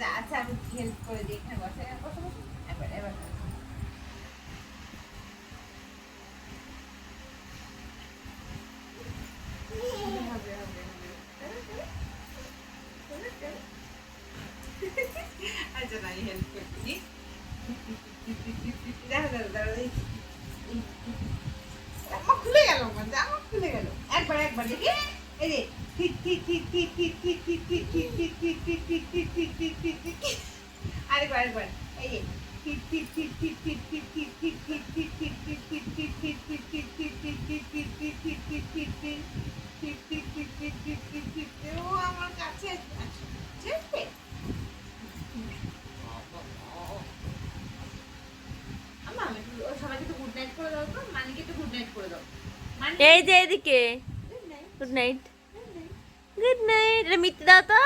আচ্ছা আচ্ছা আমি হেল্প করে দিই, এখানে বসে বসে বসে এবার এবার হবে হবে আচ্ছা না আমি হেল্প করে দিই। দেখো দেখো দেখো জামা খুলে গেল, আমার জামা খুলে গেল। একবার একবার দেখি এই যে আরেকবার আরেকবার এই যে ও আমার কাছে চেপে আমা আমি সবাইকে তো গুড নাইট করে দাও, তো মানিকে তো গুড নাইট করে দাও। এই যে এদিকে good night good night good night. Good night. এটা মিথ্যে দাও তো।